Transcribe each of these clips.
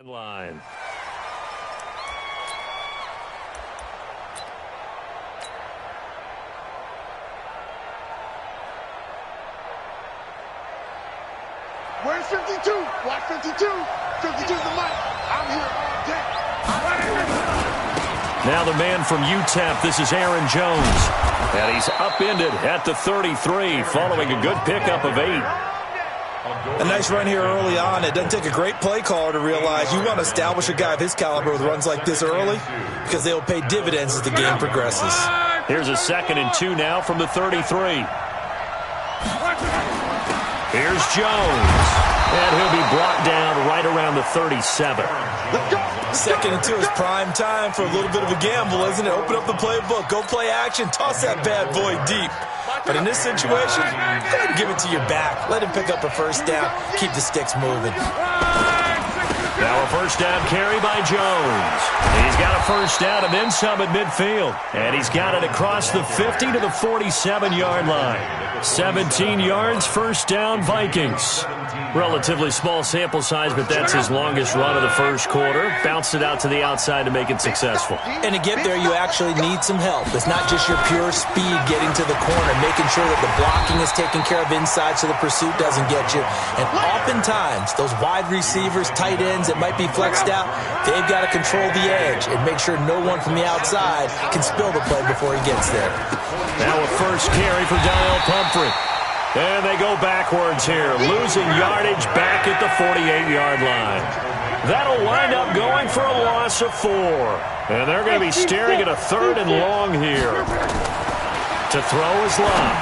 Line. Where's 52? Watch 52. 52's the mic. I'm here all day. Now the man from UTEP, this is Aaron Jones. And he's upended at the 33 following a good pickup of 8. A nice run here early on. It doesn't take a great play caller to realize you want to establish a guy of his caliber with runs like this early because they'll pay dividends as the game progresses. Here's a 2nd and 2 now from the 33. Here's Jones. And he'll be brought down right around the 37. 2nd and 2 is prime time for a little bit of a gamble, isn't it? Open up the playbook, go play action, toss that bad boy deep. But in this situation, go ahead and give it to your back. Let him pick up a first down, keep the sticks moving. Now a first down carry by Jones. He's got a first down and then some at midfield. And he's got it across the 50 to the 47-yard line. 17 yards, first down, Vikings. Relatively small sample size, but that's his longest run of the first quarter. Bounced it out to the outside to make it successful. And to get there, you actually need some help. It's not just your pure speed getting to the corner, making sure that the blocking is taken care of inside so the pursuit doesn't get you. And oftentimes, those wide receivers, tight ends that might be flexed out, they've got to control the edge and make sure no one from the outside can spill the play before he gets there. Now a first carry for Dial Pumphrey. And they go backwards here, losing yardage back at the 48-yard line. That'll wind up going for a loss of 4. And they're going to be staring at a 3rd and long here. To throw is Love.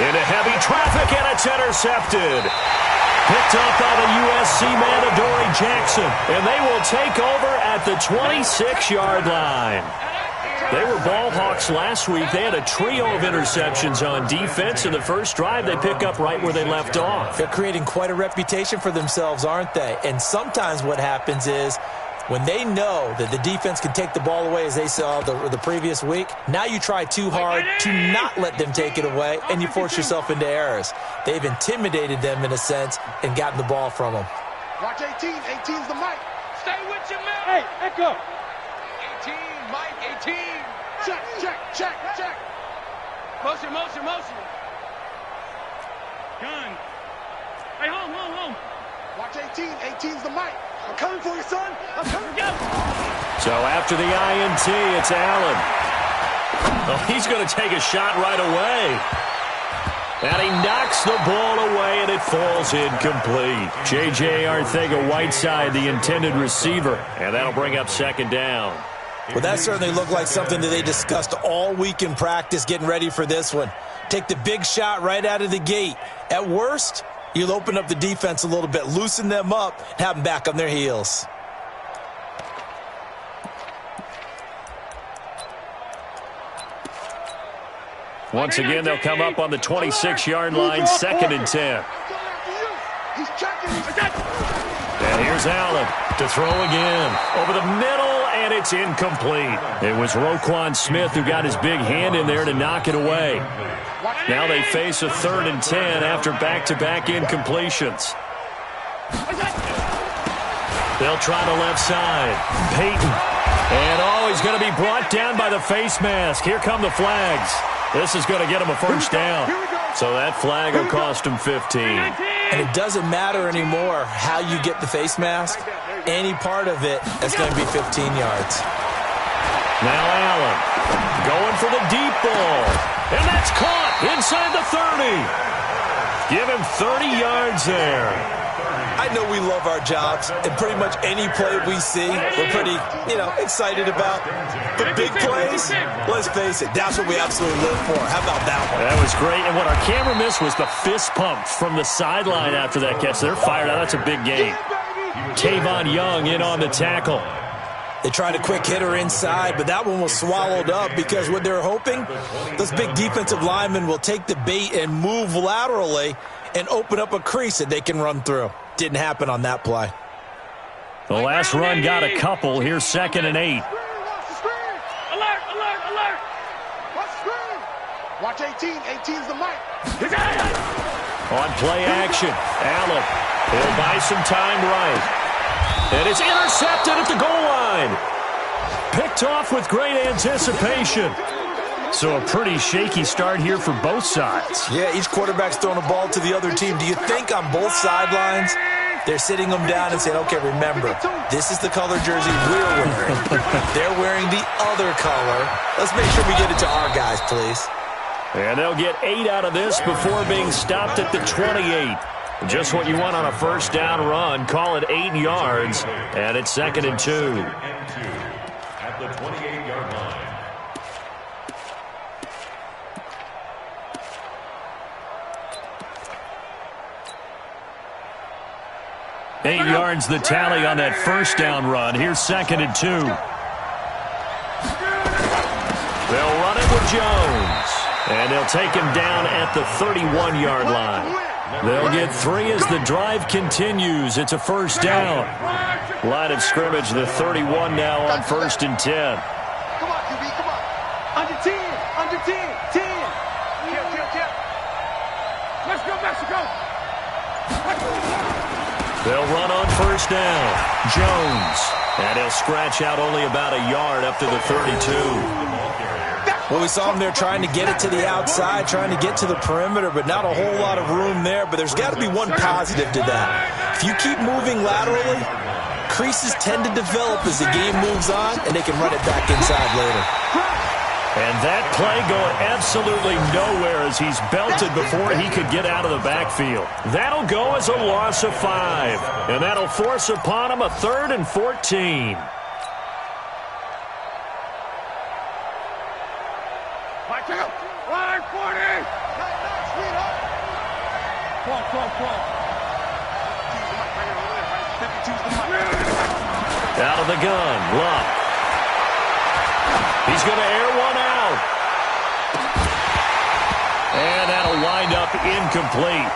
Into heavy traffic, and it's intercepted. Picked up by the USC man, Adoree Jackson. And they will take over at the 26-yard line. They were ball hawks last week. They had a trio of interceptions on defense. In the first drive, they pick up right where they left off. They're creating quite a reputation for themselves, aren't they? And sometimes what happens is when they know that the defense can take the ball away, as they saw the previous week, now you try too hard to not let them take it away, and you force yourself into errors. They've intimidated them in a sense and gotten the ball from them. Watch 18. 18's the mic. Stay with your man. Hey, echo. 18, Mike, 18. Check, check, check, check. Motion, motion, motion. Gun. Hey, home. Watch 18. 18's the mic. I'm coming for you, son. I'm coming. Go. So after the INT, it's Allen. Oh, he's going to take a shot right away. And he knocks the ball away, and it falls incomplete. J.J. Arcega-Whiteside, the intended receiver. And that'll bring up 2nd down. Well, that certainly looked like something that they discussed all week in practice getting ready for this one. Take the big shot right out of the gate. At worst, you'll open up the defense a little bit, loosen them up, and have them back on their heels. Once again, they'll come up on the 26-yard line, 2nd and 10. He's checking. And here's Allen to throw again. Over the middle, and it's incomplete. It was Roquan Smith who got his big hand in there to knock it away. Now they face a 3rd and 10 after back-to-back incompletions. They'll try the left side. Peyton. And, he's going to be brought down by the face mask. Here come the flags. This is going to get him a first down. So that flag will cost him 15. And it doesn't matter anymore how you get the face mask. Any part of it, that's going to be 15 yards. Now Allen going for the deep ball. And that's caught inside the 30. Give him 30 yards there. I know we love our jobs, and pretty much any play we see, we're pretty, excited about. But big plays, let's face it, that's what we absolutely live for. How about that one? That was great, and what our camera missed was the fist pump from the sideline after that catch. They're fired out. That's a big game. Tavon Young in on the tackle. They tried a quick hitter inside, but that one was swallowed up because what they're hoping, those big defensive linemen will take the bait and move laterally and open up a crease that they can run through. Didn't happen on that play. The last run got a couple. Here's 2nd and 8. Alert, alert, alert. Watch 18. 18's the mic. On play action, Allen. He'll buy some time right. And it's intercepted at the goal line. Picked off with great anticipation. So a pretty shaky start here for both sides. Yeah, each quarterback's throwing a ball to the other team. Do you think on both sidelines they're sitting them down and saying, okay, remember, this is the color jersey we're wearing. They're wearing the other color. Let's make sure we get it to our guys, please. And they'll get 8 out of this before being stopped at the 28. Just what you want on a first down run. Call it 8 yards, and it's 2nd and 2. At the 28-yard line. Eight yards the tally on that first down run. Here's 2nd and 2. They'll run it with Jones. And they'll take him down at the 31-yard line. They'll get 3 as the drive continues. It's a first down. Line of scrimmage, the 31 now on 1st and 10. Come on, QB, come on. Under 10. Under 10. 10. Kill. Let's go, Mexico. They'll run on first down. Jones. And he'll scratch out only about a yard up to the 32. Well, we saw him there trying to get it to the outside, trying to get to the perimeter, but not a whole lot of room there. But there's got to be one positive to that. If you keep moving laterally, creases tend to develop as the game moves on, and they can run it back inside later. And that play going absolutely nowhere as he's belted before he could get out of the backfield. That'll go as a loss of 5. And that'll force upon him a 3rd and 14. Watch out. Line 40. Fall. Out of the gun, Luck. He's going to air one out. And that'll wind up incomplete.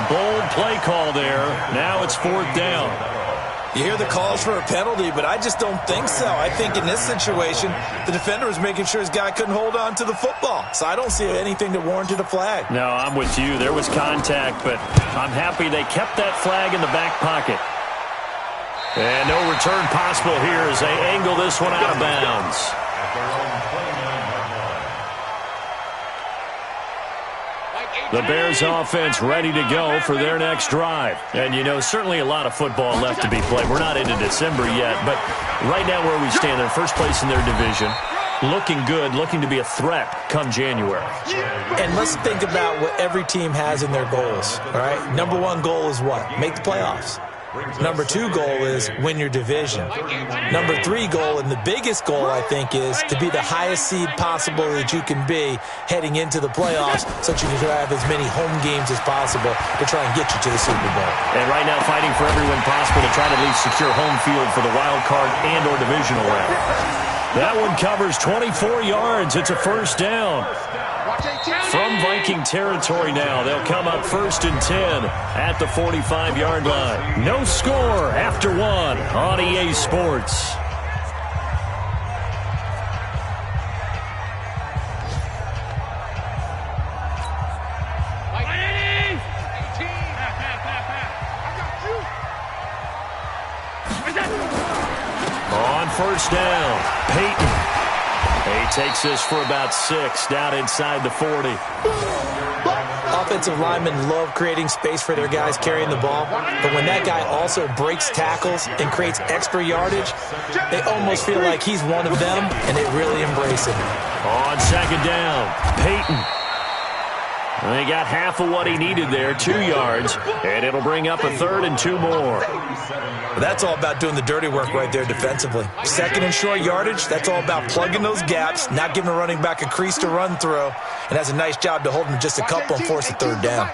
Bold play call there. Now it's 4th down. You hear the calls for a penalty, but I just don't think so. I think in this situation, the defender was making sure his guy couldn't hold on to the football. So I don't see anything that warranted a flag. No, I'm with you. There was contact, but I'm happy they kept that flag in the back pocket. And no return possible here as they angle this one out of bounds. The Bears offense ready to go for their next drive. And, you know, certainly a lot of football left to be played. We're not into December yet, but right now where we stand, they're first place in their division. Looking good, looking to be a threat come January. And let's think about what every team has in their goals, all right? Number 1 goal is what? Make the playoffs. Number 2 goal is win your division. Number 3 goal, and the biggest goal, I think, is to be the highest seed possible that you can be heading into the playoffs so that you can have as many home games as possible to try and get you to the Super Bowl. And right now fighting for every win possible to try to at least secure home field for the wild card and or divisional round. That one covers 24 yards. It's a first down. From Viking territory now, they'll come up 1st and 10 at the 45-yard line. No score after 1 on EA Sports. On first down, Peyton. He takes this for about 6 down inside the 40. Offensive linemen love creating space for their guys carrying the ball, but when that guy also breaks tackles and creates extra yardage, they almost feel like he's one of them, and they really embrace it. On 2nd down, Peyton. And he got half of what he needed there, 2 yards, and it'll bring up a 3rd and 2 more. That's all about doing the dirty work right there defensively. 2nd and short yardage, that's all about plugging those gaps, not giving a running back a crease to run through, and has a nice job to hold him just a couple and force a 3rd down.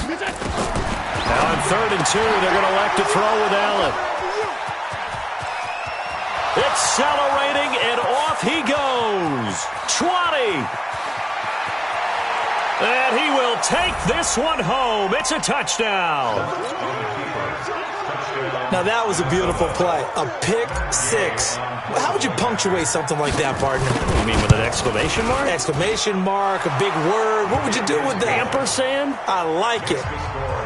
Now on 3rd and 2, they're going to elect to throw with Allen. Accelerating, and off he goes. 20. And he will take this one home. It's a touchdown. Now that was a beautiful play. A pick 6. How would you punctuate something like that, partner? You mean with an exclamation mark? Exclamation mark, a big word. What would you do with that? Ampersand? I like it.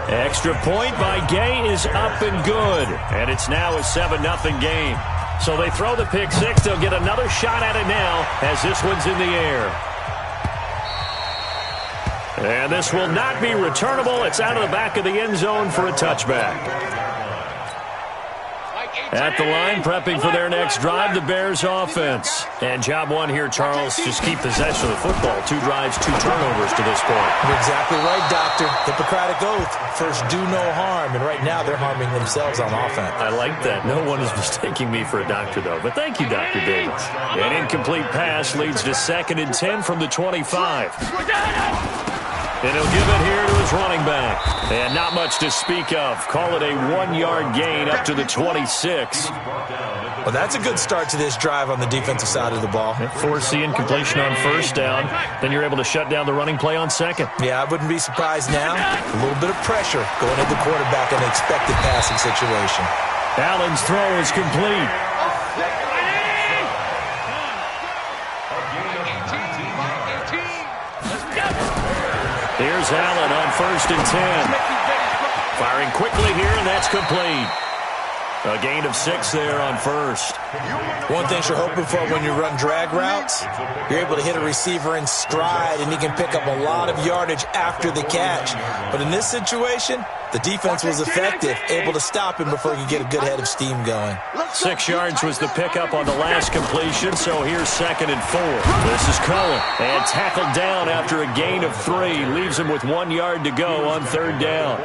Extra point by Gay is up and good. And it's now a 7-0 game. So they throw the pick six. They'll get another shot at it now as this one's in the air. And this will not be returnable. It's out of the back of the end zone for a touchback. At the line, prepping for their next drive, the Bears offense. And job one here, Charles, just keep possession of the football. 2 drives, 2 turnovers to this point. You're exactly right, Doctor. Hippocratic oath. First, do no harm. And right now, they're harming themselves on offense. I like that. No one is mistaking me for a doctor, though. But thank you, Dr. Davis. An incomplete pass leads to 2nd and 10 from the 25. And he'll give it here to his running back. And not much to speak of. Call it a 1-yard gain up to the 26. Well, that's a good start to this drive on the defensive side of the ball. Force the incompletion on 1st down. Then you're able to shut down the running play on 2nd. Yeah, I wouldn't be surprised now. A little bit of pressure going at the quarterback in an expected passing situation. Allen's throw is complete. Here's Allen on 1st and 10. Firing quickly here, and that's complete. A gain of 6 there on 1st. One thing you're hoping for when you run drag routes, you're able to hit a receiver in stride, and he can pick up a lot of yardage after the catch. But in this situation, the defense was effective, able to stop him before he could get a good head of steam going. 6 yards was the pickup on the last completion, so here's 2nd and 4. This is Cohen, and tackled down after a gain of 3. Leaves him with 1 yard to go on 3rd down.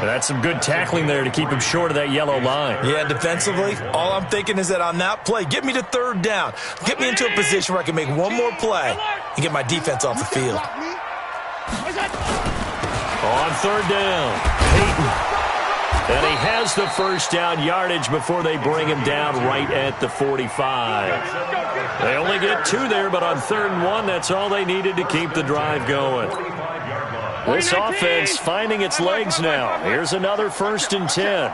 And that's some good tackling there to keep him short of that yellow line. Yeah, defensively, all I'm thinking is that on that play, get me to 3rd down. Get me into a position where I can make one more play and get my defense off the field. On 3rd down, Peyton. And he has the 1st down yardage before they bring him down right at the 45. They only get 2 there, but on 3rd and 1, that's all they needed to keep the drive going. This offense finding its legs now. Here's another 1st and 10.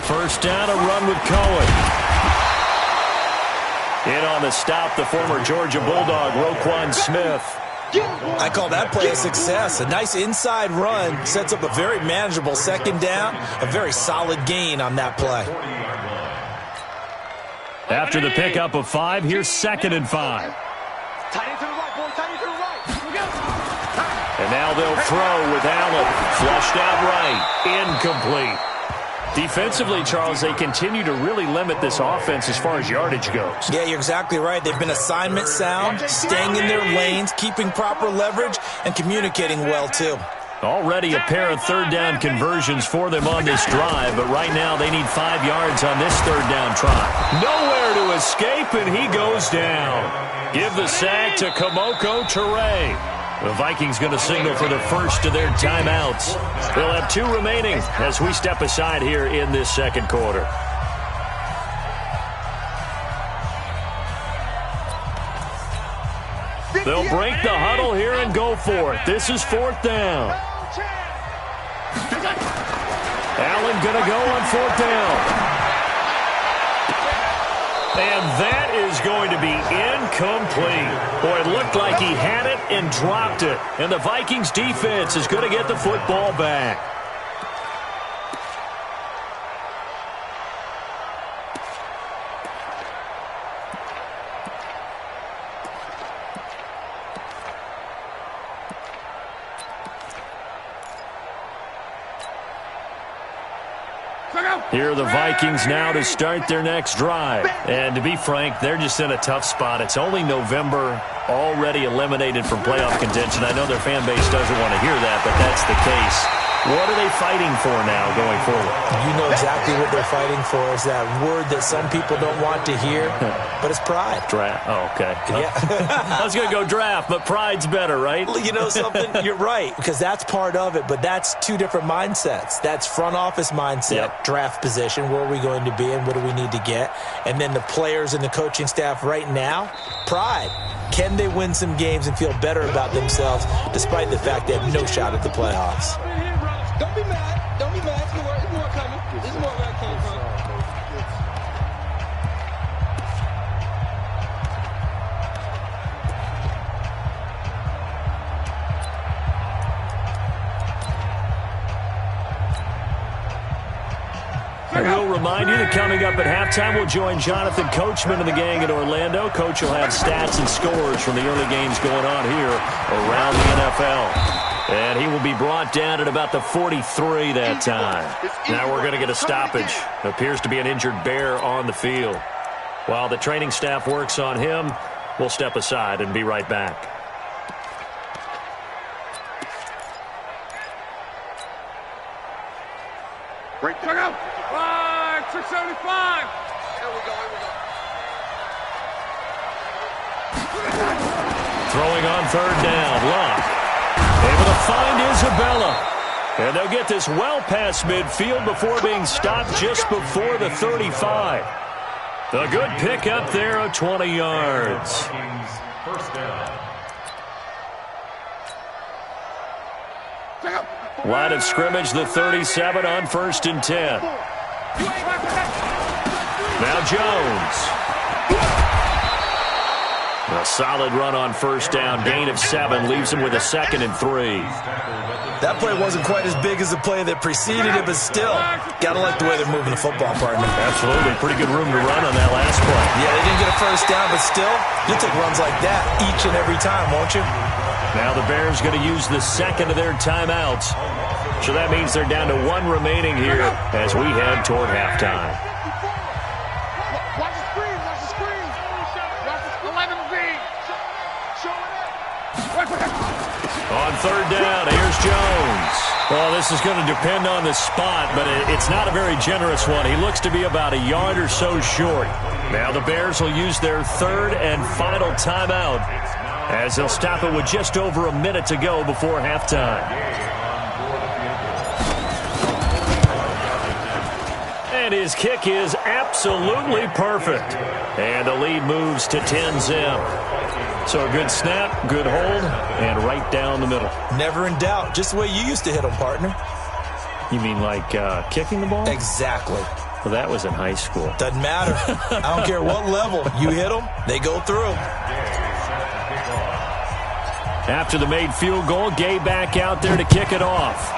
1st down, a run with Cohen. In on the stop, the former Georgia Bulldog, Roquan Smith. I call that play a success. A nice inside run sets up a very manageable 2nd down, a very solid gain on that play. After the pickup of 5, here's 2nd and 5. And now they'll throw with Allen. Flushed out right. Incomplete. Defensively, Charles, they continue to really limit this offense as far as yardage goes. Yeah, you're exactly right. They've been assignment sound, staying in their lanes, keeping proper leverage, and communicating well, too. Already a pair of 3rd down conversions for them on this drive, but right now they need 5 yards on this 3rd down try. Nowhere to escape, and he goes down. Give the sack to Kamoko Toure. The Vikings going to signal for the first of their timeouts. They'll have 2 remaining as we step aside here in this 2nd quarter. They'll break the huddle here and go for it. This is 4th down. Allen going to go on 4th down. And that is going to be incomplete. Boy, it looked like he had it and dropped it. And the Vikings defense is going to get the football back. Here are the Vikings now to start their next drive. And to be frank, they're just in a tough spot. It's only November, already eliminated from playoff contention. I know their fan base doesn't want to hear that, but that's the case. What are they fighting for now going forward? You know exactly what they're fighting for. Is that word that some people don't want to hear, but it's pride. Draft. Oh, okay. Yeah. I was going to go draft, but pride's better, right? You know something? You're right, because that's part of it, but that's 2 different mindsets. That's front office mindset, draft position, where are we going to be and what do we need to get? And then the players and the coaching staff right now, pride. Can they win some games and feel better about themselves despite the fact they have no shot at the playoffs? Don't be mad. Don't be mad. There's more coming. There's more where I came from. And we'll remind you that coming up at halftime, we'll join Jonathan Coachman and the gang in Orlando. Coach will have stats and scores from the early games going on here around the NFL. And he will be brought down at about the 43 that time. Now we're going to get a stoppage. Appears to be an injured Bear on the field. While the training staff works on him, we'll step aside and be right back. Break check out. 675. Here we go. Throwing on third down. Luck. Able to find Isabella. And they'll get this well past midfield before being stopped just before the 35. A good pick up there of 20 yards. First down. Line of scrimmage, the 37 on 1st and 10. Now Jones. A solid run on 1st down, gain of 7, leaves him with a 2nd and 3. That play wasn't quite as big as the play that preceded it, but still, gotta like the way they're moving the football, partner. Absolutely, pretty good room to run on that last play. Yeah, they didn't get a 1st down, but still, you'll take runs like that each and every time, won't you? Now the Bears going to use the 2nd of their timeouts. So that means they're down to 1 remaining here as we head toward halftime. Watch the screen. Watch the screen. Watch the 11B. Show it up. On 3rd down, here's Jones. Well, this is going to depend on the spot, but it's not a very generous one. He looks to be about a yard or so short. Now the Bears will use their 3rd and final timeout as they'll stop it with just over a minute to go before halftime. And his kick is absolutely perfect. And the lead moves to 10-0. So a good snap, good hold, and right down the middle. Never in doubt. Just the way you used to hit them, partner. You mean like kicking the ball? Exactly. Well, that was in high school. Doesn't matter. I don't care what level. You hit them, they go through. After the made field goal, Gay back out there to kick it off.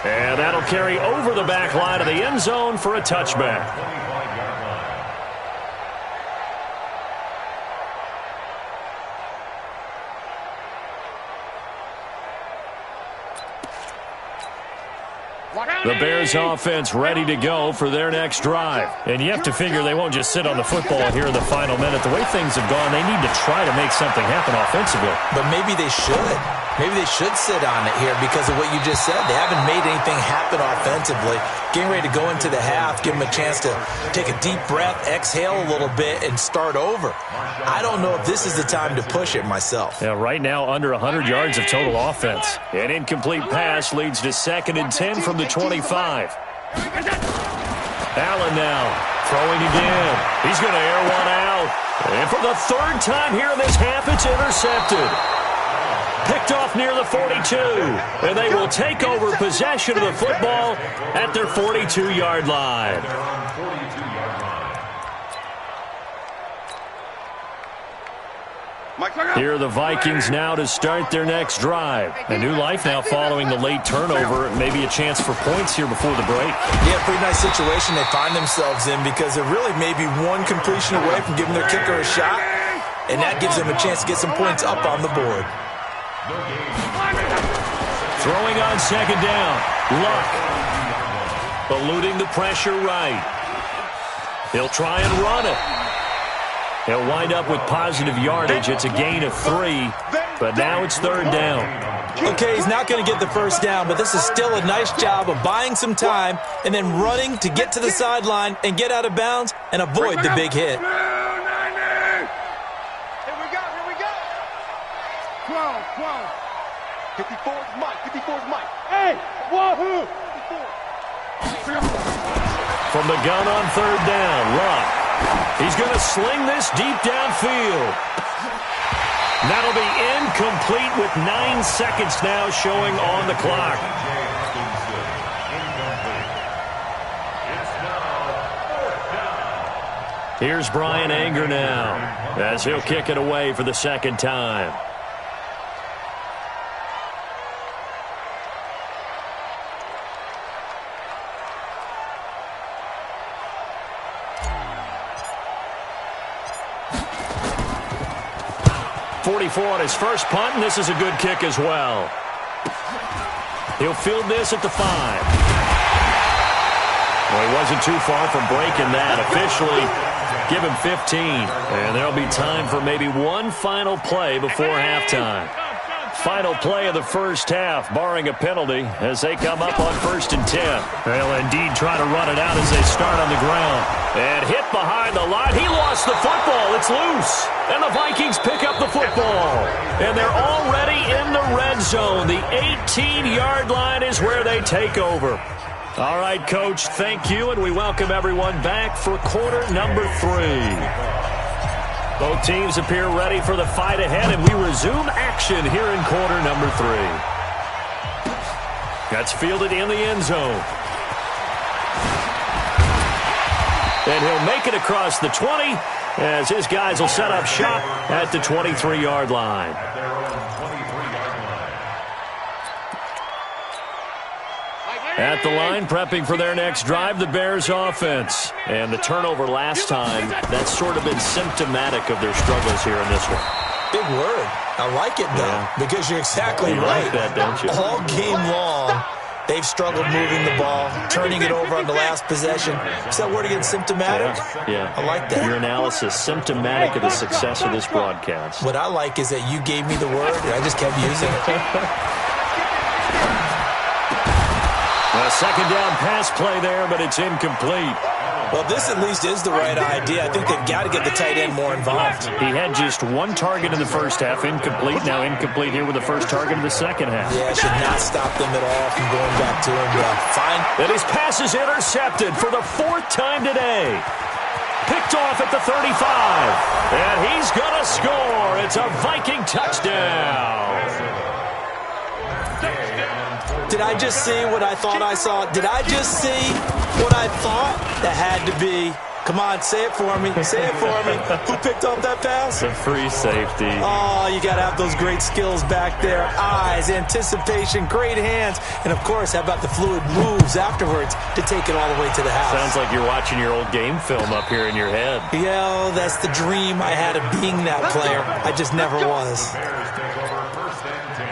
And that'll carry over the back line of the end zone for a touchback. The Bears offense ready to go for their next drive. And you have to figure they won't just sit on the football here in the final minute. The way things have gone, they need to try to make something happen offensively. But maybe they should. Maybe they should sit on it here because of what you just said. They haven't made anything happen offensively. Getting ready to go into the half, give them a chance to take a deep breath, exhale a little bit, and start over. I don't know if this is the time to push it myself. Yeah, right now under 100 yards of total offense. An incomplete pass leads to 2nd and 10 from the 25. Allen now throwing again. He's going to air one out. And for the 3rd time here in this half, it's intercepted. Picked off near the 42, and they will take over possession of the football at their 42-yard line. Here are the Vikings now to start their next drive. A new life now following the late turnover. Maybe a chance for points here before the break. Yeah, pretty nice situation they find themselves in because they're really maybe one completion away from giving their kicker a shot, and that gives them a chance to get some points up on the board. Throwing on 2nd down. Luck. Eluding the pressure right. He'll try and run it. He'll wind up with positive yardage. It's a gain of 3, but now it's 3rd down. Okay, he's not going to get the 1st down, but this is still a nice job of buying some time and then running to get to the sideline and get out of bounds and avoid the big hit. Here we go. 12. 54's Mike. Hey, wahoo! From the gun on 3rd down, Luck. He's going to sling this deep downfield. That'll be incomplete with 9 seconds now showing on the clock. Here's Brian Anger now as he'll kick it away for the 2nd time. 44 on his first punt, and this is a good kick as well. He'll field this at the 5. Well, he wasn't too far from breaking that. Officially, give him 15. And there'll be time for maybe one final play before halftime. Final play of the first half, barring a penalty, as they come up on 1st and 10. They'll indeed try to run it out as they start on the ground. And hit behind the line. He lost the football. It's loose. And the Vikings pick up the football. And they're already in the red zone. The 18-yard line is where they take over. All right, Coach, thank you, and we welcome everyone back for quarter number 3. Both teams appear ready for the fight ahead, and we resume action here in quarter number 3. That's fielded in the end zone. And he'll make it across the 20 as his guys will set up shop at the 23-yard line. At the line, prepping for their next drive, the Bears offense. And the turnover last time, that's sort of been symptomatic of their struggles here in this one. Big word. I like it, though, because you're exactly right. You like that, don't you? All game long, they've struggled moving the ball, turning it over on the last possession. Is that word again, symptomatic? Yeah. I like that. Your analysis, symptomatic of the success of this broadcast. What I like is that you gave me the word, and I just kept using it. A second down pass play there, but it's incomplete. Well, this at least is the right idea. I think they've got to get the tight end more involved. He had just one target in the first half, incomplete. Now incomplete here with the first target of the second half. Yeah, it should not stop them at all from going back to him. Fine. And his pass is intercepted for the 4th time today. Picked off at the 35. And he's going to score. It's a Viking touchdown. Did I just see what I thought I saw? Did I just see what I thought? That had to be. Come on, say it for me. Say it for me. Who picked up that pass? The free safety. Oh, you got to have those great skills back there. Eyes, anticipation, great hands. And, of course, how about the fluid moves afterwards to take it all the way to the house? Sounds like you're watching your old game film up here in your head. Yeah, that's the dream I had of being that player. I just never was. Bears take over 1st and 10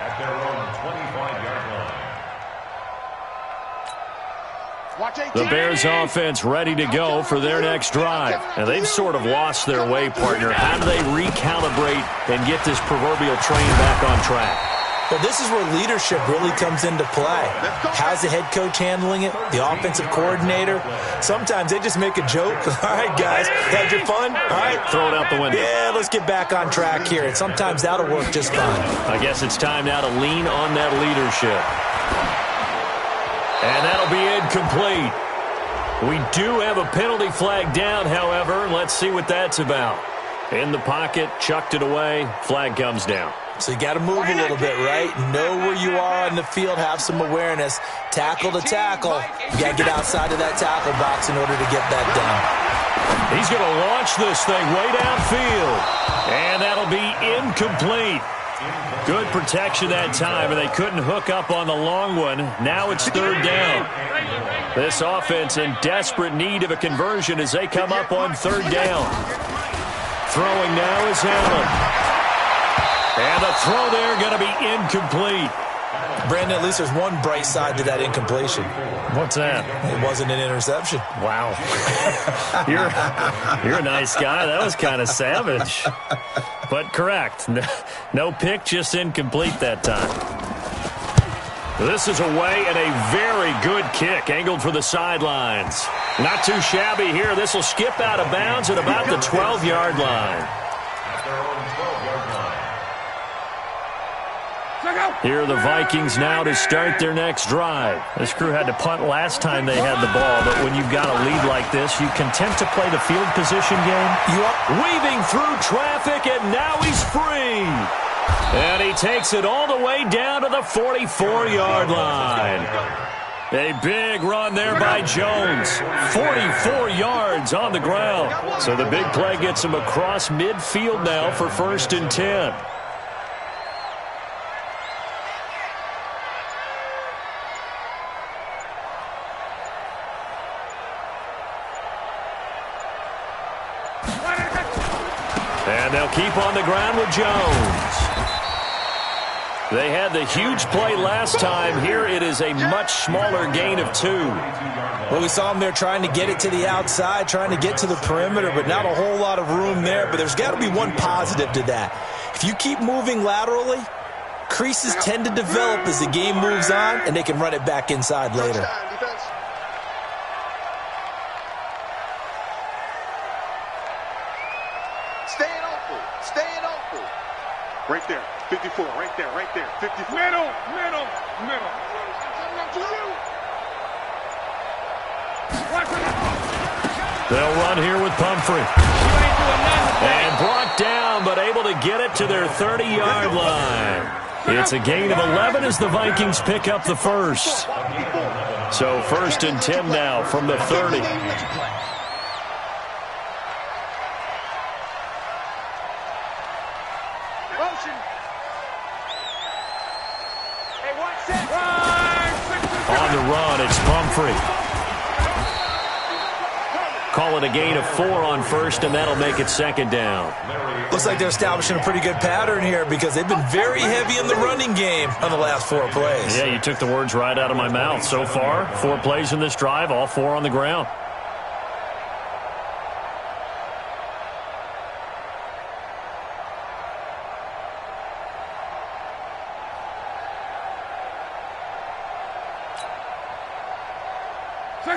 at their own 25-yard line. The Bears offense ready to go for their next drive. And they've sort of lost their way, partner. How do they recalibrate and get this proverbial train back on track? Well, this is where leadership really comes into play. How's the head coach handling it? The offensive coordinator? Sometimes they just make a joke. All right, guys, had your fun? All right. Throw it out the window. Yeah, let's get back on track here. And sometimes that'll work just fine. I guess it's time now to lean on that leadership. And that'll be incomplete. We do have a penalty flag down, however. Let's see what that's about. In the pocket, chucked it away, flag comes down. So you got to move a little bit, right? Know where you are on the field, have some awareness. Tackle to tackle. You got to get outside of that tackle box in order to get that done. He's going to launch this thing way downfield. And that'll be incomplete. Good protection that time, and they couldn't hook up on the long one. Now it's 3rd down. This offense in desperate need of a conversion as they come up on 3rd down. Throwing now is Allen. And the throw there going to be incomplete. Brandon, at least there's one bright side to that incompletion. What's that? It wasn't an interception. Wow. You're a nice guy. That was kind of savage. But correct. No pick, just incomplete that time. This is away and a very good kick angled for the sidelines. Not too shabby here. This will skip out of bounds at about the 12-yard line. Here are the Vikings now to start their next drive. This crew had to punt last time they had the ball, but when you've got a lead like this, you content to play the field position game? You are weaving through traffic, and now he's free. And he takes it all the way down to the 44-yard line. A big run there by Jones. 44 yards on the ground. So the big play gets him across midfield now for 1st and 10. And they'll keep on the ground with Jones. They had the huge play last time. Here it is a much smaller gain of 2. Well, we saw them there trying to get it to the outside, trying to get to the perimeter, but not a whole lot of room there. But there's got to be one positive to that. If you keep moving laterally, creases tend to develop as the game moves on, and they can run it back inside later. Staying open. Staying open. Right there. 54. Right there. Right there. 54. Middle. They'll run here with Pumphrey. And brought down, but able to get it to their 30-yard line. It's a gain of 11 as the Vikings pick up the first. So 1st and 10 now from the 30. On the run, it's Pumphrey. Call it a gain of 4 on 1st, and that'll make it 2nd down. Looks like they're establishing a pretty good pattern here because they've been very heavy in the running game on the last 4 plays. Yeah, you took the words right out of my mouth. So far, 4 plays in this drive, all 4 on the ground.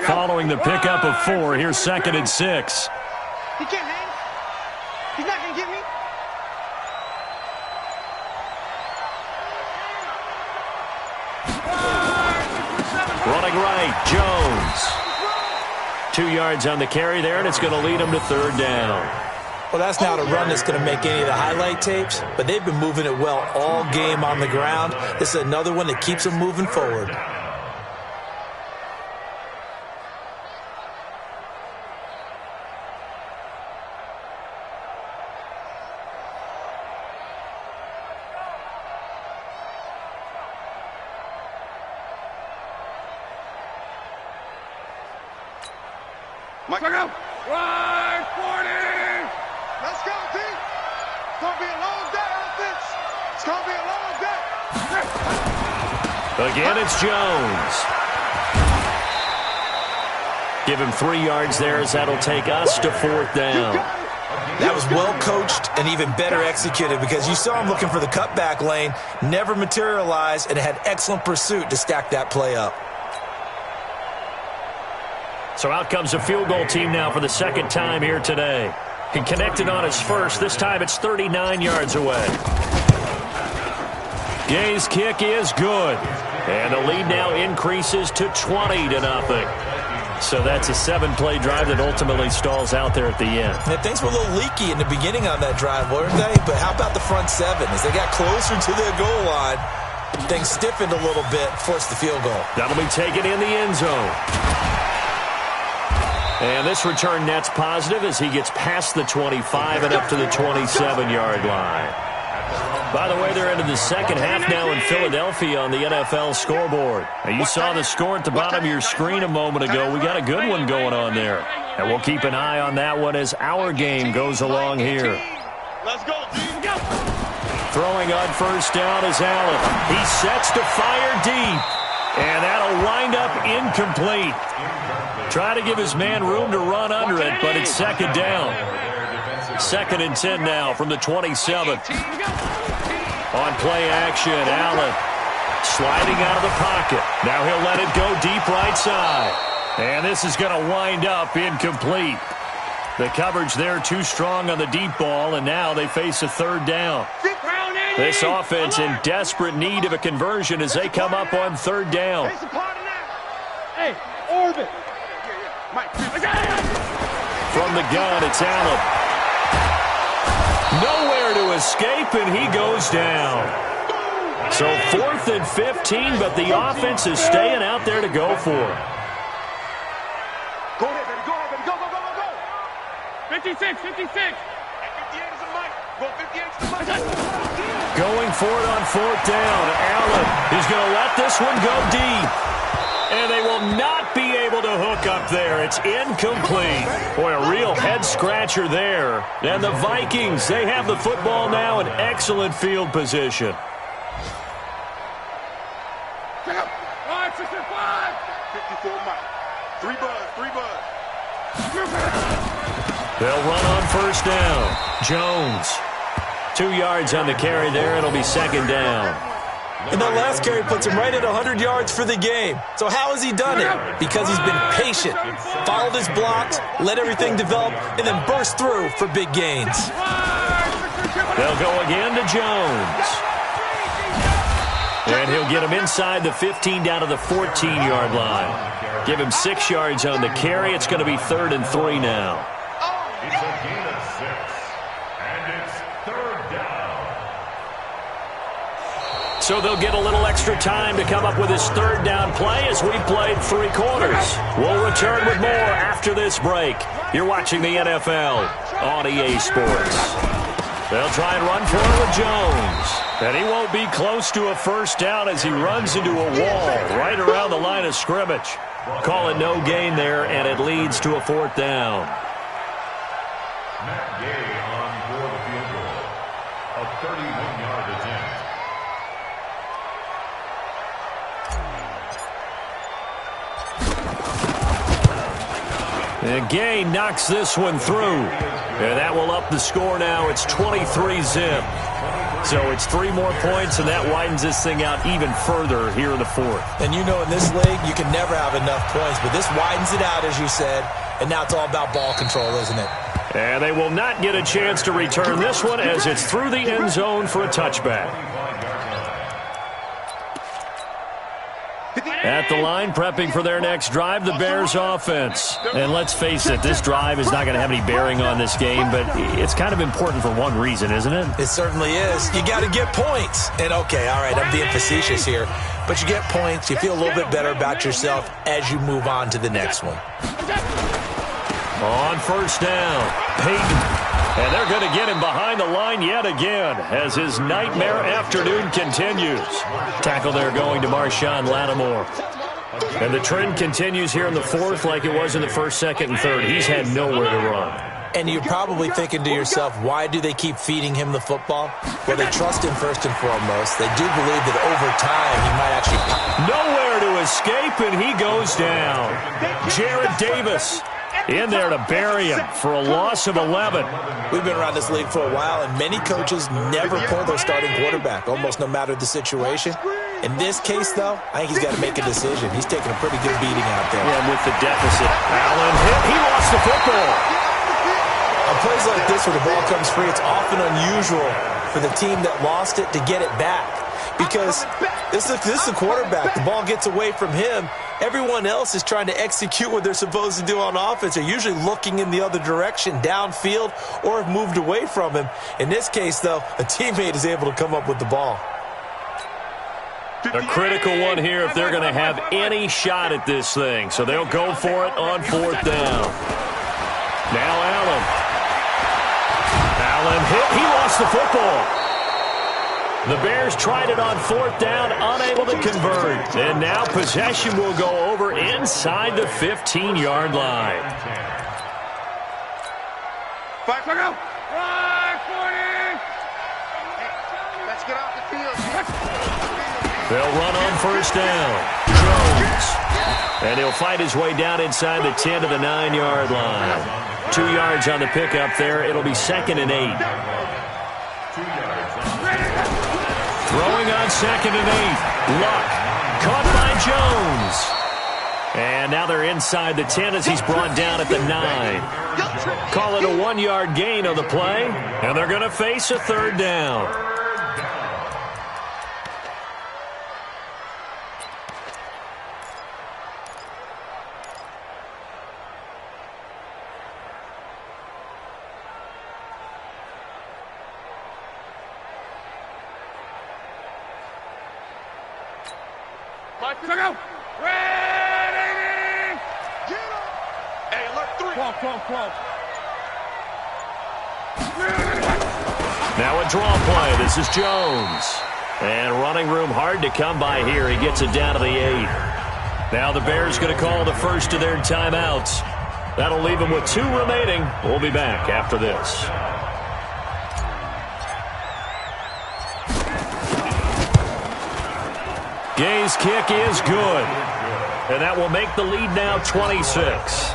Following the pickup of 4, here's 2nd and 6. He can't hang. He's not going to get me. Running right, Jones. 2 yards on the carry there, and it's going to lead him to 3rd down. Well, that's not a run that's going to make any of the highlight tapes, but they've been moving it well all game on the ground. This is another one that keeps them moving forward. Mike. Right, 40. Let's go, team. It's going to be a long day, offense. It's going to be a long day. Again, it's Jones. Give him 3 yards there as that'll take us to 4th down. That was well coached and even better executed because you saw him looking for the cutback lane, never materialized, and had excellent pursuit to stack that play up. So out comes a field goal team now for the 2nd time here today. He connected on his first. This time it's 39 yards away. Gay's kick is good. And the lead now increases to 20-0. So that's a 7-play drive that ultimately stalls out there at the end. And things were a little leaky in the beginning on that drive, weren't they? But how about the front 7? As they got closer to their goal line, things stiffened a little bit, forced the field goal. That'll be taken in the end zone. And this return net's positive as he gets past the 25 and up to the 27-yard line. By the way, they're into the second half now in Philadelphia on the NFL scoreboard. Now, you saw the score at the bottom of your screen a moment ago. We got a good one going on there. And we'll keep an eye on that one as our game goes along here. Let's go, team. Go. Throwing on first down is Allen. He sets to fire deep. And that'll wind up incomplete. Try to give his man room to run under it, but it's second down. 2nd and 10 now from the 27. On play action, Allen sliding out of the pocket. Now he'll let it go deep right side. And this is going to wind up incomplete. The coverage there too strong on the deep ball, and now they face a 3rd down. This offense in desperate need of a conversion as they come up on 3rd down. Hey, orbit. From the gun, it's Allen. Nowhere to escape, and he goes down. So 4th and 15, but the offense is staying out there to go for it. Go ahead, baby. Go ahead, baby. Go, go, go, go, go. 56, 56. 58 is the mic. Go 58 is the mic. Going for it on 4th down. Allen, he's going to let this one go deep. And they will not be able to hook up there. It's incomplete. Boy, a real head-scratcher there. And the Vikings, they have the football now in excellent field position. 54 Mike. 3 buzz. They'll run on first down. Jones. 2 yards on the carry there. It'll be second down. And that last carry puts him right at 100 yards for the game. So how has he done it? Because he's been patient, followed his blocks, let everything develop, and then burst through for big gains. They'll go again to Jones. And he'll get him inside the 15 down to the 14-yard line. Give him 6 yards on the carry. It's going to be 3rd and 3 now. It's a gain of 6. And it's 3rd down. So they'll get a little extra time to come up with his 3rd down play as we played 3 quarters. We'll return with more after this break. You're watching the NFL on EA Sports. They'll try and run for it with Jones. And he won't be close to a first down as he runs into a wall right around the line of scrimmage. Call it no gain there, and it leads to a 4th down. Matt Gay on for the field goal. A 31-yard attempt. And Gay knocks this one through. And that will up the score now. It's 23-zip. So it's 3 more points, and that widens this thing out even further here in the 4th. And you know in this league, you can never have enough points, but this widens it out, as you said, and now it's all about ball control, isn't it? And they will not get a chance to return this one as it's through the end zone for a touchback. At the line, prepping for their next drive, the Bears offense. And let's face it, this drive is not going to have any bearing on this game, but it's kind of important for one reason, isn't it? It certainly is. You got to get points. And okay, all right, I'm being facetious here, but you get points, you feel a little bit better about yourself as you move on to the next one. On first down, Peyton. And they're going to get him behind the line yet again as his nightmare afternoon continues. Tackle there going to Marshawn Lattimore. And the trend continues here in the 4th like it was in the 1st, 2nd, and 3rd. He's had nowhere to run. And you're probably thinking to yourself, why do they keep feeding him the football? Well, they trust him first and foremost. They do believe that over time he might actually... Nowhere to escape, and he goes down. Jared Davis in there to bury him for a loss of 11. We've been around this league for a while, and many coaches never pull their starting quarterback, almost no matter the situation. In this case, though, I think he's got to make a decision. He's taking a pretty good beating out there. Yeah, with the deficit. Allen hit. He lost the football. On plays like this where the ball comes free, it's often unusual for the team that lost it to get it back. Because this is the quarterback. The ball gets away from him. Everyone else is trying to execute what they're supposed to do on offense. They're usually looking in the other direction, downfield, or have moved away from him. In this case, though, a teammate is able to come up with the ball. A critical one here if they're going to have any shot at this thing. So they'll go for it on 4th down. Now Allen. Allen hit. He lost the football. The Bears tried it on 4th down, unable to convert. And now possession will go over inside the 15-yard line. Let's get off the field. They'll run on first down. Jones. And he'll fight his way down inside the 10 to the 9-yard line. 2 yards on the pickup there. It'll be 2nd and 8. Throwing on 2nd and 8. Luck. Caught by Jones. And now they're inside the 10 as he's brought down at the 9. Call it a 1-yard gain on the play. And they're going to face a 3rd down. Now a draw play. This is Jones. And running room hard to come by here. He gets it down to the 8. Now the Bears going to call the first of their timeouts. That'll leave them with 2 remaining. We'll be back after this. Gay's kick is good. And that will make the lead now 26.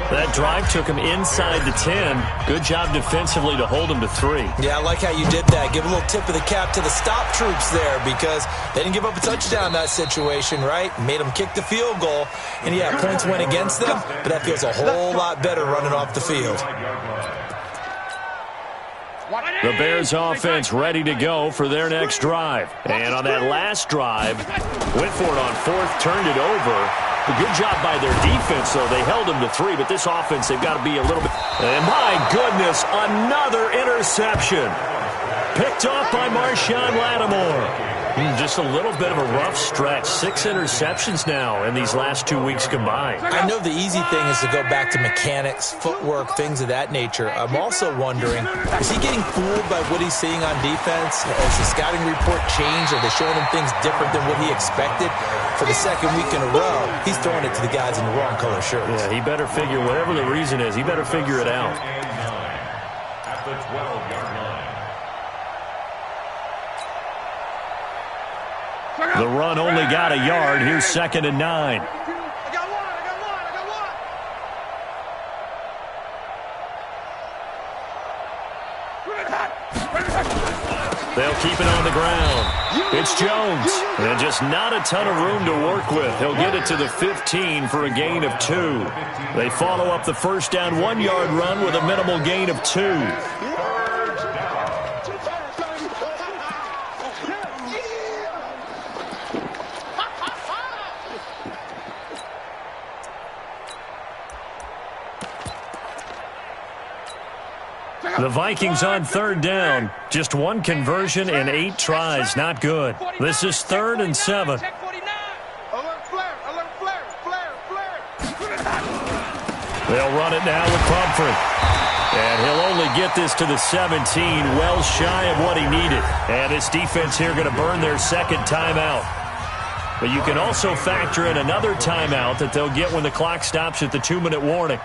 That drive took him inside the 10. Good job defensively to hold him to 3. Yeah, I like how you did that. Give a little tip of the cap to the stop troops there because they didn't give up a touchdown in that situation, right? Made them kick the field goal. And, yeah, points went against them, but that feels a whole lot better running off the field. The Bears offense ready to go for their next drive. And on that last drive, went for it on 4th, turned it over. A good job by their defense, though. They held them to 3, but this offense, they've got to be a little bit... And my goodness, another interception. Picked off by Marshawn Lattimore. Just a little bit of a rough stretch. 6 interceptions now in these last 2 weeks combined. I know the easy thing is to go back to mechanics, footwork, things of that nature. I'm also wondering, is he getting fooled by what he's seeing on defense? Has the scouting report changed? Are they showing him things different than what he expected? For the 2nd week in a row, he's throwing it to the guys in the wrong color shirts. Yeah, he better figure, whatever the reason is, he better figure it out. At the 12-yard line. The run only got a yard. Here's 2nd and 9. I got one. They'll keep it on the ground. It's Jones. And just not a ton of room to work with. He'll get it to the 15 for a gain of 2. They follow up the first down 1-yard run with a minimal gain of 2. The Vikings on 3rd down. Just 1 conversion and 8 tries. Not good. This is 3rd and 7. Alert flare, alert flare. They'll run it now with Pumphrey. And he'll only get this to the 17, well shy of what he needed. And this defense here going to burn their 2nd timeout. But you can also factor in another timeout that they'll get when the clock stops at the 2-minute warning.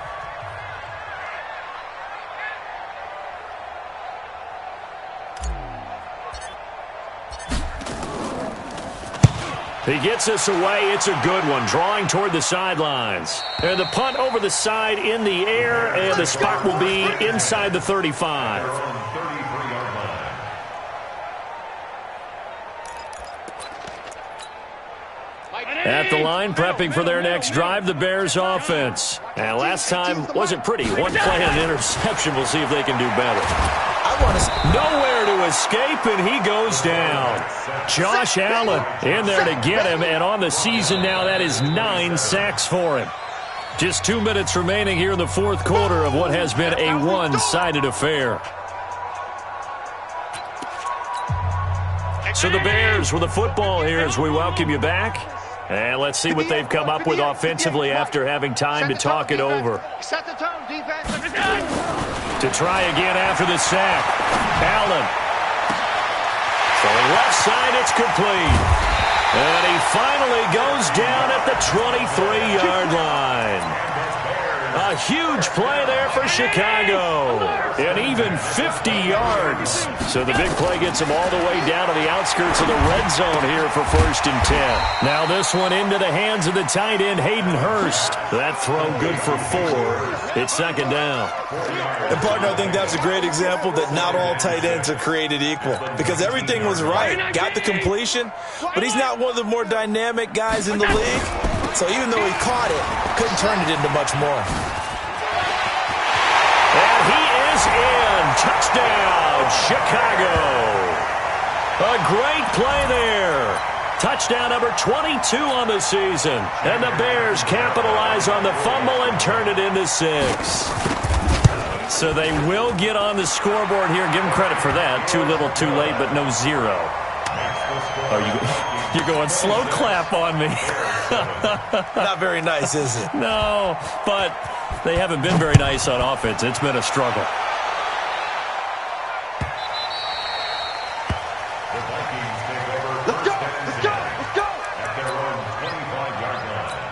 He gets this away. It's a good one. Drawing toward the sidelines. And the punt over the side in the air, and the spot will be inside the 35. At the line, prepping for their next drive, the Bears offense. And last time wasn't pretty. 1 play and an interception. We'll see if they can do better. Nowhere to escape, and he goes down. Josh Allen in there to get him, and on the season now, that is 9 sacks for him. Just 2 minutes remaining here in the 4th quarter of what has been a one-sided affair. So the Bears with the football here as we welcome you back. And let's see what they've come up with offensively after having time to talk it over. Set the tone, defense. To try again after the sack. Allen. Throwing left side, it's complete. And he finally goes down at the 23-yard line. A huge play there for Chicago. And even 50 yards. So the big play gets him all the way down to the outskirts of the red zone here for 1st and 10. Now this one into the hands of the tight end, Hayden Hurst. That throw good for 4. It's 2nd down. And, partner, I think that's a great example that not all tight ends are created equal because everything was right. Got the completion, but he's not one of the more dynamic guys in the league. So even though he caught it, couldn't turn it into much more. And he is in. Touchdown, Chicago. A great play there. Touchdown number 22 on the season. And the Bears capitalize on the fumble and turn it into 6. So they will get on the scoreboard here. Give them credit for that. Too little, too late, but no 0. You're going slow clap on me. Not very nice, is it? No, but they haven't been very nice on offense. It's been a struggle. Let's go. At their own 25-yard line.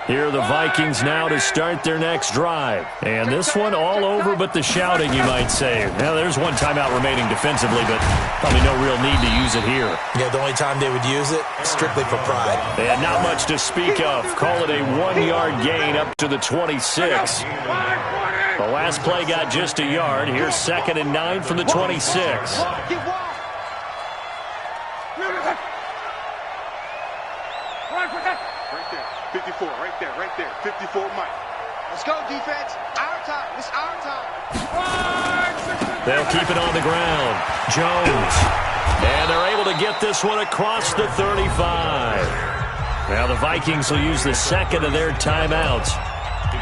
Here are the Vikings now to start their next drive. And this one all over but the shouting, you might say. Now, there's one timeout remaining defensively, but probably no real need to use it here. Yeah, the only time they would use it, strictly for pride. And not much to speak of. Call it a 1-yard gain up to the 26. The last play got just a yard. Here's 2nd and 9 from the 26. Right there, 54, right there, 54, Mike. Let's go, defense. Our time, it's our time. They'll keep it on the ground. Jones. And they're able to get this one across the 35. Now the Vikings will use the second of their timeouts.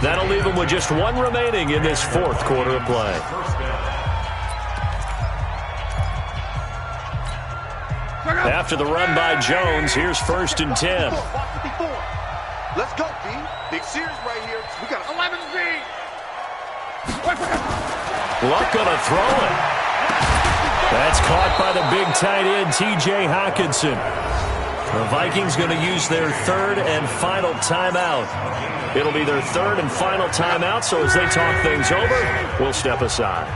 That'll leave them with just one remaining in this fourth quarter of play. After the run by Jones, here's 1st and 10. Let's go, B. Big series right here. We got 11 B. Luck gonna throw it. That's caught by the big tight end, T.J. Hockenson. The Vikings going to use their 3rd and final timeout. It'll be their 3rd and final timeout, so as they talk things over, we'll step aside.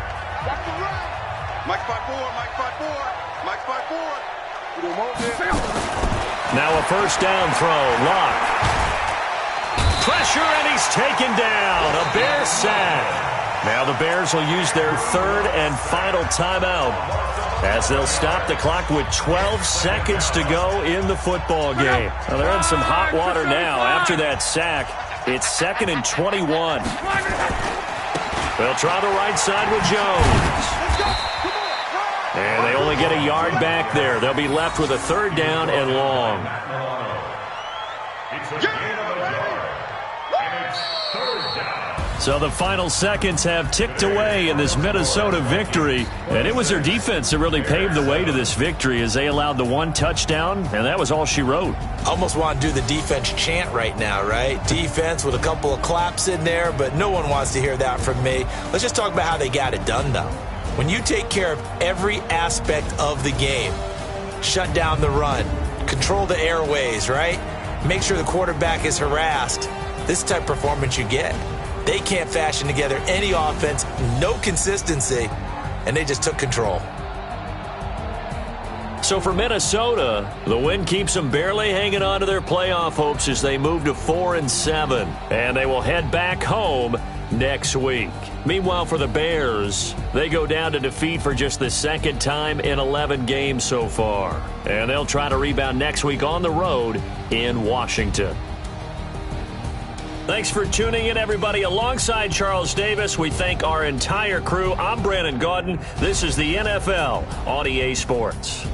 Mike 5-4, Mike 5-4, Mike 5-4. Now a first down throw. Luck. Pressure, and he's taken down. A Bear sack. Now the Bears will use their 3rd and final timeout as they'll stop the clock with 12 seconds to go in the football game. Now they're in some hot water now after that sack. It's 2nd and 21. They'll try the right side with Jones. And they only get a yard back there. They'll be left with a 3rd down and long. So the final seconds have ticked away in this Minnesota victory. And it was their defense that really paved the way to this victory as they allowed the 1 touchdown, and that was all she wrote. Almost want to do the defense chant right now, right? Defense with a couple of claps in there, but no one wants to hear that from me. Let's just talk about how they got it done, though. When you take care of every aspect of the game, shut down the run, control the airways, right? Make sure the quarterback is harassed. This type of performance you get. They can't fashion together any offense, no consistency, and they just took control. So for Minnesota, the win keeps them barely hanging on to their playoff hopes as they move to 4-7, and they will head back home next week. Meanwhile, for the Bears, they go down to defeat for just the 2nd time in 11 games so far, and they'll try to rebound next week on the road in Washington. Thanks for tuning in, everybody. Alongside Charles Davis, we thank our entire crew. I'm Brandon Gaudin. This is the NFL on EA Sports.